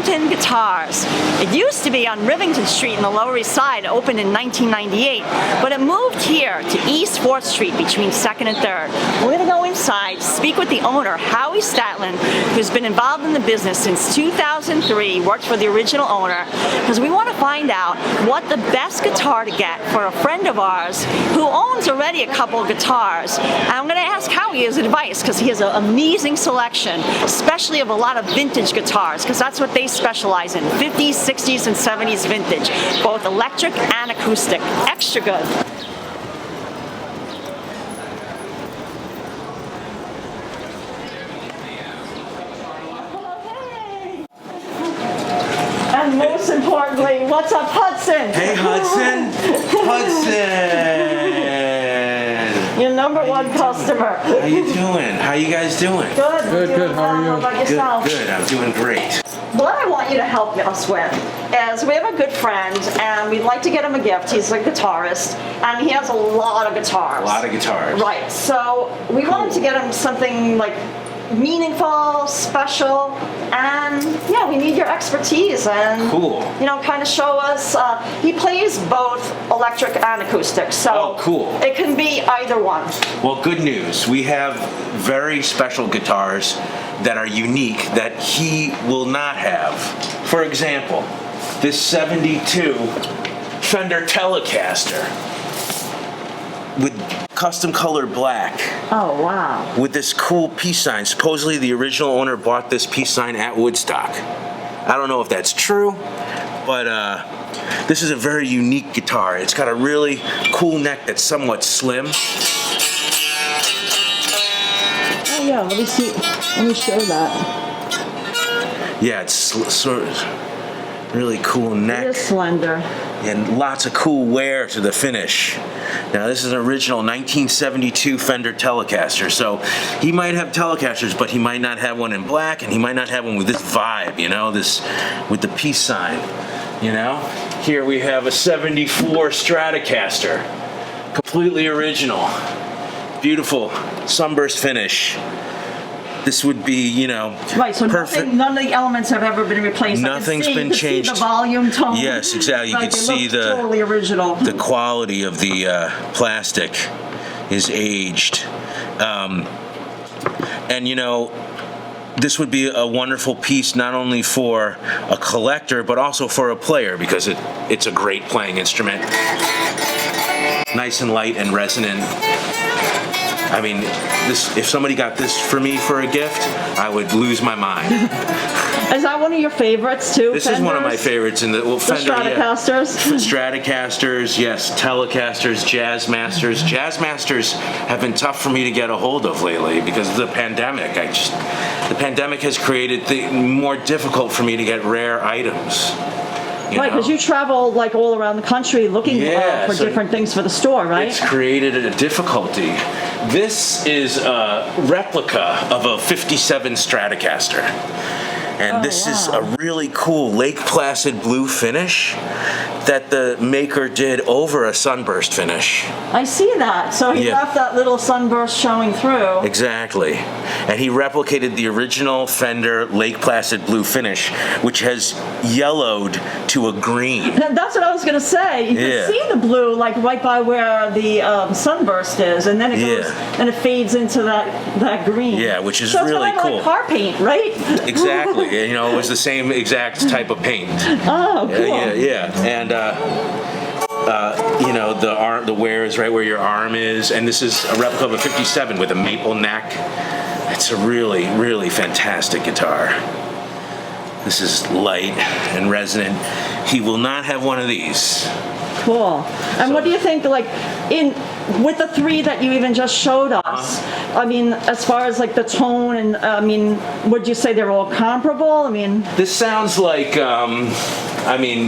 Rivington Guitars. It used to be on Rivington Street in the Lower East Side, opened in 1998, but it moved here to East 4th Street between 2nd and 3rd. We're going to go inside, speak with the owner, Howie Statlin, who's been involved in the business since 2003, worked for the original owner, because we want to find out what the best guitar to get for a friend of ours who owns already a couple of guitars. And I'm going to ask Howie his advice, because he has an amazing selection, especially of a lot of vintage guitars, because that's what they specialize in, 50s, 60s, and 70s vintage, both electric and acoustic. Extra good. And most importantly, what's up, Hudson? Hey, Hudson. Hudson. Your number one customer. How you doing? How you guys doing? Good. Good. How are you? How about yourself? Good. I'm doing great. What I want you to help us with is we have a good friend and we'd like to get him a gift. He's a guitarist and he has a lot of guitars. A lot of guitars. Right. So we wanted to get him something like meaningful, special, and yeah, we need your expertise and kind of show us. He plays both electric and acoustic, so it can be either one. Well, good news. We have very special guitars that are unique that he will not have. For example, this 72 Fender Telecaster with custom colored black. Oh, wow. With this cool peace sign. Supposedly the original owner bought this peace sign at Woodstock. I don't know if that's true, but this is a very unique guitar. It's got a really cool neck that's somewhat slim. Oh yeah, let me see. Let me show that. Yeah, it's sort of really cool neck. It is slender. And lots of cool wear to the finish. Now this is an original 1972 Fender Telecaster, so he might have Telecasters, but he might not have one in black, and he might not have one with this vibe, this with the peace sign, Here we have a 74 Stratocaster, completely original, beautiful sunburst finish. This would be, right, so perfect. None of the elements have ever been replaced. Nothing's been changed. See the volume tone. Yes, exactly. You can see totally original. The quality of the plastic is aged. This would be a wonderful piece not only for a collector, but also for a player, because it's a great playing instrument. Nice and light and resonant. I mean, if somebody got this for me for a gift, I would lose my mind. Is that one of your favorites too? This is one of my favorites in the Fender. Stratocasters? Stratocasters, yes, Telecasters, Jazzmasters. Jazzmasters have been tough for me to get a hold of lately because of the pandemic. The pandemic has created it more difficult for me to get rare items. Right, because you travel like all around the country looking for different things for the store, right? It's created a difficulty. This is a replica of a 57 Stratocaster. And this is a really cool Lake Placid blue finish that the maker did over a sunburst finish. I see that. So he left that little sunburst showing through. Exactly. And he replicated the original Fender Lake Placid blue finish, which has yellowed to a green. That's what I was going to say. You can see the blue like right by where the sunburst is, and then it goes and it fades into that green. Yeah, which is so really it's kind of cool. Like car paint, right? Exactly. It was the same exact type of paint. Oh, cool. And the wear is right where your arm is, and this is a replica of a 57 with a maple neck. It's a really, really fantastic guitar. This is light and resonant. He will not have one of these. Cool. And what do you think, like, with the three that you even just showed us, I mean, as far as like the tone and, would you say they're all comparable? This sounds like,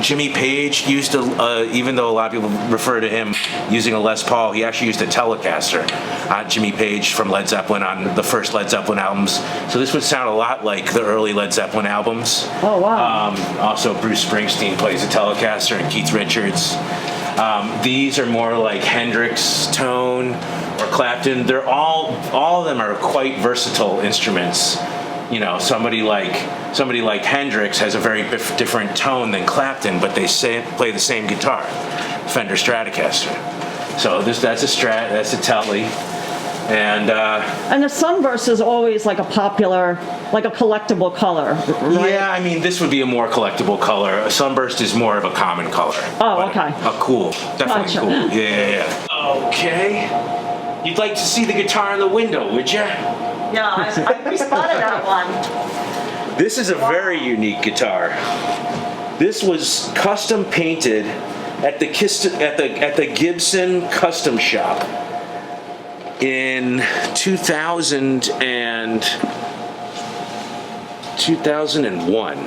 Jimmy Page used to, even though a lot of people refer to him using a Les Paul, he actually used a Telecaster. Jimmy Page from Led Zeppelin on the first Led Zeppelin albums. So this would sound a lot like the early Led Zeppelin albums. Oh, wow. Also, Bruce Springsteen plays a Telecaster, and Keith Richards. These are more like Hendrix tone or Clapton. They're all of them are quite versatile instruments. You know, somebody like Hendrix has a very different tone than Clapton, but they play the same guitar, Fender Stratocaster. So that's a Strat, that's a Tele, and the sunburst is always like a popular, like a collectible color, right? yeah, I mean this would be a more collectible color. A sunburst is more of a common color. Oh, okay. A cool, definitely Gotcha. cool. Yeah. Okay. You'd like to see the guitar in the window, would you? Yeah, we spotted that one. This is a very unique guitar. This was custom painted at the Gibson custom shop in 2001.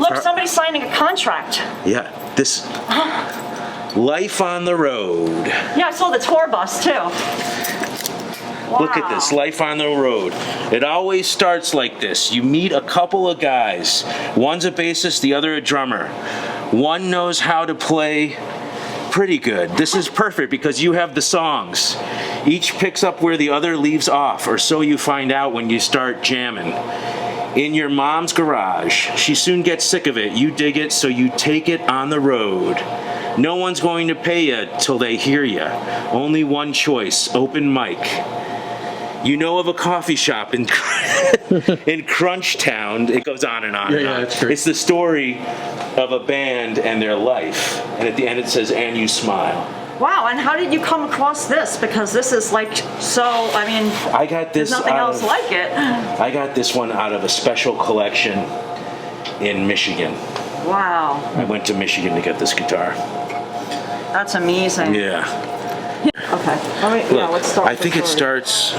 Look, somebody's signing a contract. Yeah, this Life on the Road. Yeah, I saw the tour bus too. Look at this, Life on the Road. It always starts like this. You meet a couple of guys. One's a bassist, the other a drummer. One knows how to play pretty good. This is perfect because you have the songs. Each picks up where the other leaves off, or so you find out when you start jamming. In your mom's garage. She soon gets sick of it. You dig it, so you take it on the road. No one's going to pay you till they hear you. Only one choice, open mic. You know of a coffee shop in Crunchtown. It goes on and on and on. That's great. It's the story of a band and their life. And at the end it says, and you smile. Wow, and how did you come across this? Because this is like so, I mean, I got this there's nothing else like it. I got this one out of a special collection in Michigan. Wow, I went to Michigan to get this guitar. that's amazing. Yeah. Okay, all right, yeah, let's start. I think it starts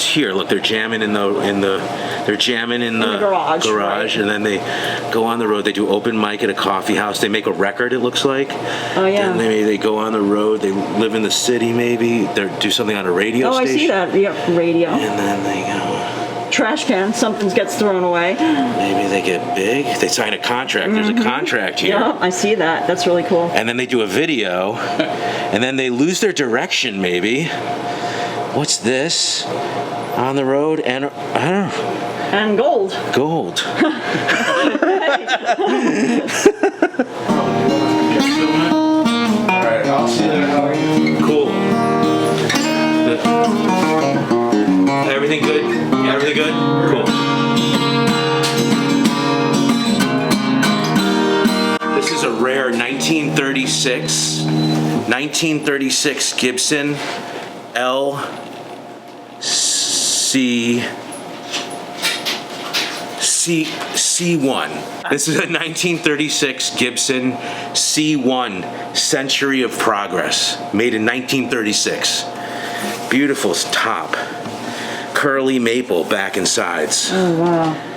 here. Look, they're jamming in the garage, right. and then they go on the road. They do open mic at a coffee house. They make a record, it looks like. Oh yeah. And they go on the road. They live in the city, maybe. They do something on a radio Oh, station. I see that. Yeah, radio. And then they go. Trash can, something gets thrown away. Maybe they get big. They sign a contract. There's a contract here. Yeah, I see that. That's really cool. And then they do a video, and then they lose their direction, maybe. What's this? On the road, and I don't know. And gold. Gold. Alright, I'll see you there. How are you? Cool. Everything good? Everything good? Cool. This is a rare 1936 Gibson C1. This is a 1936 Gibson C1 Century of Progress, made in 1936. Beautiful top. Curly maple back and sides. Oh wow.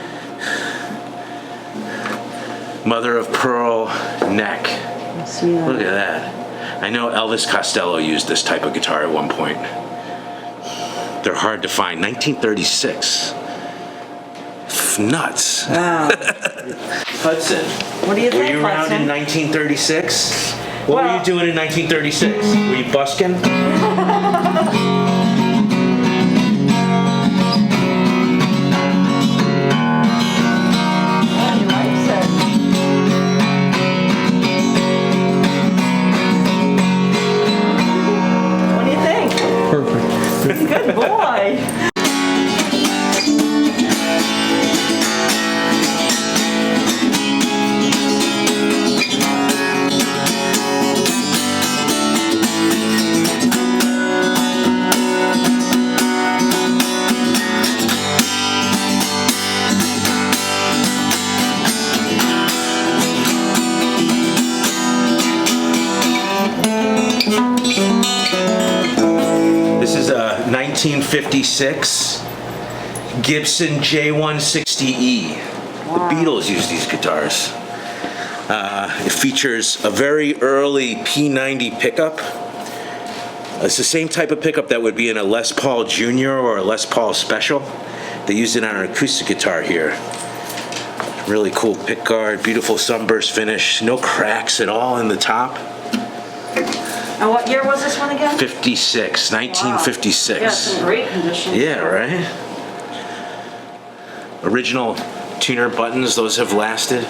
Mother of pearl neck. I see that. Look at that. I know Elvis Costello used this type of guitar at one point. They're hard to find. 1936. Nuts. Wow. Hudson. What do you Were think, you around Hudson? in 1936? What were Well- you doing in 1936? Were you busking? He likes it. What do you think? Perfect. Good boy. This is a 1956 Gibson J160E. The Beatles used these guitars. It features a very early P90 pickup. It's the same type of pickup that would be in a Les Paul Jr. or a Les Paul Special. They used it on an acoustic guitar here. Really cool pickguard, beautiful sunburst finish, no cracks at all in the top. And what year was this one again? 56, 1956. Yeah, it's in great condition. Yeah, right? Original tuner buttons, those have lasted.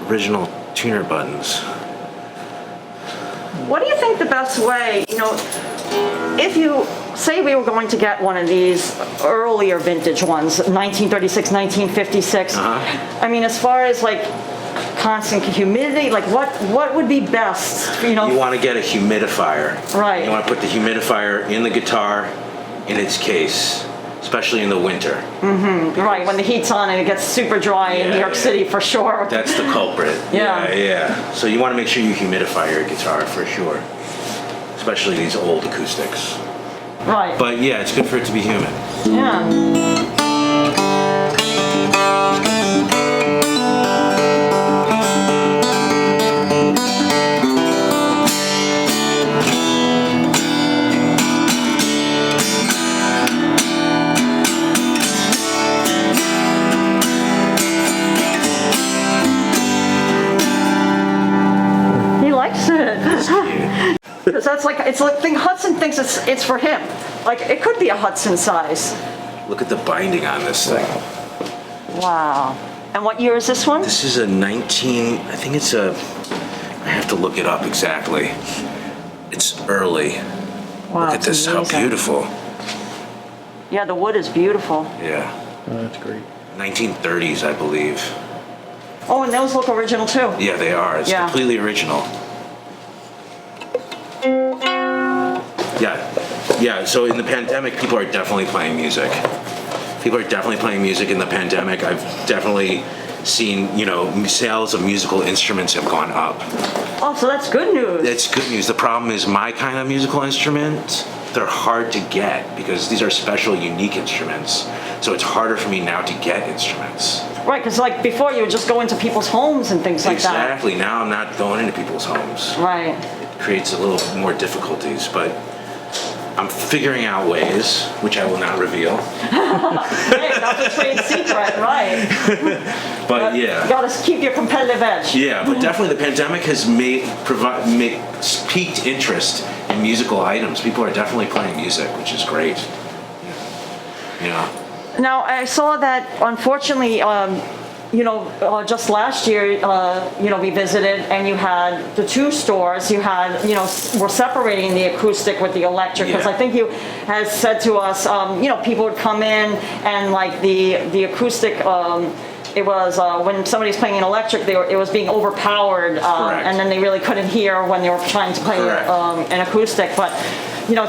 Original tuner buttons. What do you think the best way, if you say we were going to get one of these earlier vintage ones, 1936, 1956, I mean, as far as like constant humidity, like what would be best, You want to get a humidifier. Right. You want to put the humidifier in the guitar in its case, especially in the winter. Right, when the heat's on and it gets super dry in New York City for sure. That's the culprit. Yeah. So you want to make sure you humidify your guitar for sure, especially these old acoustics. Right. But yeah, it's good for it to be humid. Yeah. Because that's like, it's like Hudson thinks it's for him. Like, it could be a Hudson size. Look at the binding on this thing. Wow. And what year is this one? This is a 19, I think it's a, I have to look it up exactly. It's early. Wow, Look at this, amazing. how beautiful. Yeah, the wood is beautiful. Yeah. Oh, that's great. 1930s, I believe. Oh, and those look original too. Yeah, they are. It's Yeah. completely original. Yeah, so in the pandemic, people are definitely playing music. People are definitely playing music in the pandemic. I've definitely seen, sales of musical instruments have gone up. Oh, so that's good news. It's good news. The problem is my kind of musical instruments, they're hard to get because these are special, unique instruments. So it's harder for me now to get instruments. Right, because like before you would just go into people's homes and things like that. Exactly. Now I'm not going into people's homes. Right. It creates a little more difficulties, but I'm figuring out ways, which I will not reveal. Hey, that's a trade secret, right? But yeah. You gotta keep your competitive edge. Yeah, but definitely the pandemic has piqued interest in musical items. People are definitely playing music, which is great. Yeah. Now, I saw that, unfortunately, just last year, we visited and you had the two stores. You had, were separating the acoustic with the electric because I think you had said to us, people would come in and like the acoustic. It was when somebody's playing an electric, it was being overpowered, and then they really couldn't hear when they were trying to play an acoustic. But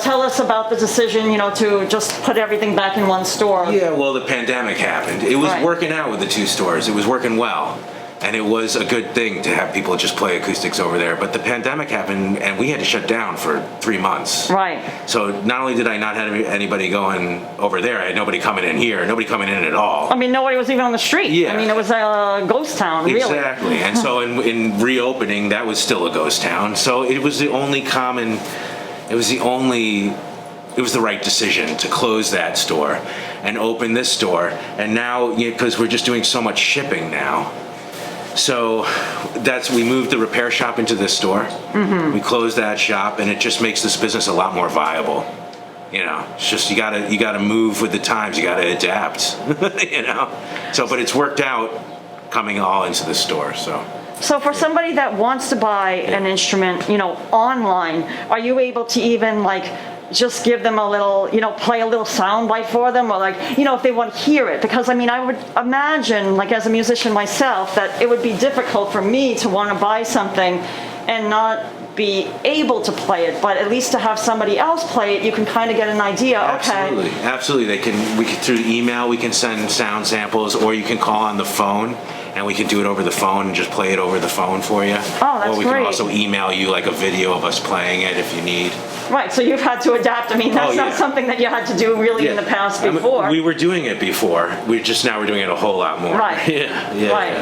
tell us about the decision, to just put everything back in one store. Yeah, well, the pandemic happened. It was working out with the two stores. It was working well. And it was a good thing to have people just play acoustics over there. But the pandemic happened, and we had to shut down for 3 months. Right. So not only did I not have anybody going over there, I had nobody coming in here, nobody coming in at all. I mean, nobody was even on the street. Yeah. I mean, it was a ghost town, really. Exactly. And so in reopening, that was still a ghost town. So it was the right decision to close that store and open this store. And now, because we're just doing so much shipping now, so we moved the repair shop into this store. We closed that shop, and it just makes this business a lot more viable. It's just you gotta move with the times. You gotta adapt. So, but it's worked out coming all into the store. So for somebody that wants to buy an instrument, online, are you able to even just give them a little, play a little sound bite for them, or if they want to hear it? Because I would imagine, as a musician myself, that it would be difficult for me to want to buy something and not be able to play it, but at least to have somebody else play it, you can kind of get an idea. Absolutely, okay. Absolutely. Through email, we can send sound samples, or you can call on the phone, and we can do it over the phone and just play it over the phone for you. Oh, that's Or we great. can also email you a video of us playing it if you need. Right, so you've had to adapt. That's not something that you had to do really in the past before. We were doing it before. We're doing it a whole lot more. Right. Yeah. Right.